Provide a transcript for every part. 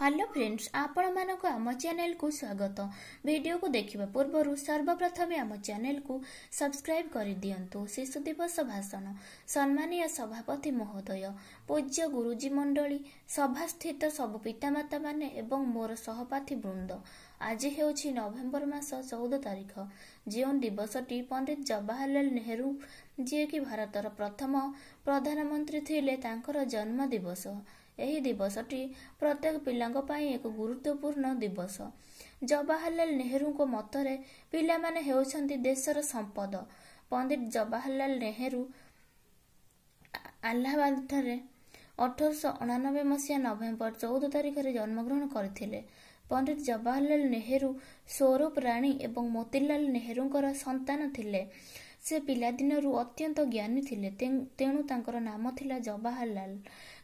Hello friends, आपण मानक आम चैनल को स्वागत। वीडियो को देखिबा पूर्व सर्वप्रथम आम चैनल को सब्सक्राइब कर दियंतु। शिशु दिवस भाषण सम्मानीय सभापति महोदय, पूज्य गुरुजी मंडली, सभास्थित सब पितामाता माने एवं मोर सहपाठी वृंद, आज हेउछि नवेम्बर मास 14 तारिख, जो दिवसटी पंडित जवाहरलाल नेहरू जी कि भारतर प्रथम प्रधानमंत्री थिले तांकर जन्म दिवस। एही दिवसटी प्रत्येक पिलांक पाई एक गुरुत्वपूर्ण दिवस। जवाहरलाल नेहरू को मतरे पिला माने हेउछंती देशर संपद। पंडित जवाहरलाल नेहरू अलाहाबाद ठारे 1899 मसीहा नवेम्बर 14 तारिख रे जन्मग्रहण करथिले। पंडित जवाहरलाल नेहरू स्वरूप राणी एवं मोतीलाल नेहरूंकर संतान थिले। से पिलादिनरू अत्यंत ज्ञानी थिले, तेणु तांकर नाम थिला जवाहरलाल।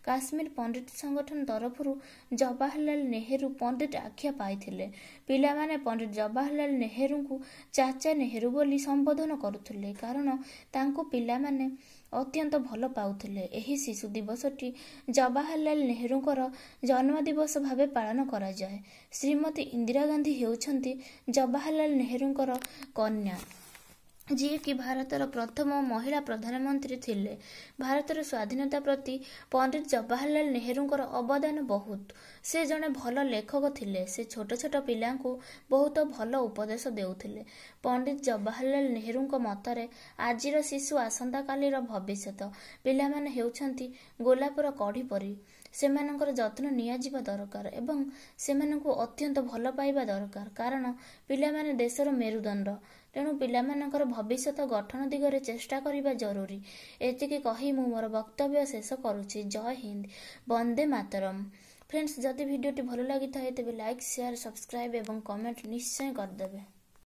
काश्मीर पंडित संगठन तरफरु जवाहरलाल नेहरू पंडित आख्या पाइथिले। पिला माने पंडित जवाहरलाल नेहरू को चाचा नेहरू बोली संबोधन करुथिले, कारण तांको पिला माने अत्यंत भल पाउथिले। एही शिशु दिवसटी जवाहरलाल नेहरूंकर जन्म दिवस भावे पालन करा जाए। श्रीमती इंदिरा गांधी हेउछंती जवाहरलाल नेहरूंकर कन्या, जी कि भारतर प्रथम महिला प्रधानमंत्री थिले। भारतर स्वाधीनता प्रति पंडित जवाहरलाल नेहरूंकर अवदान बहुत। से जने भल लेखक थिले। से छोट छोट पिलांकु बहुत भल उपदेश देउथिले। पंडित जवाहरलाल नेहरूंक मतरे आजिर शिशु आसंता कालीर भविष्यत। पिला माने हेउछंती गोलापर कढ़ी परी। सेमानंकर जत्न निया जिबा दरकार एवं सेमानंकु अत्यंत भल पाइबा दरकार, कारण पिला माने देशर मेरुदंड। तेणु पिलामानंकर भविष्यत गठन दिगरे चेष्टा करिबा जरूरी। एतिके कही मु मोर वक्तव्य शेष करूछि। जय हिंद, वंदे मातरम। फ्रेंड्स, जदि वीडियोटी भल लागि थाए तेबे लाइक, शेयर, सब्सक्राइब एवं कमेंट निश्चय कर देबे।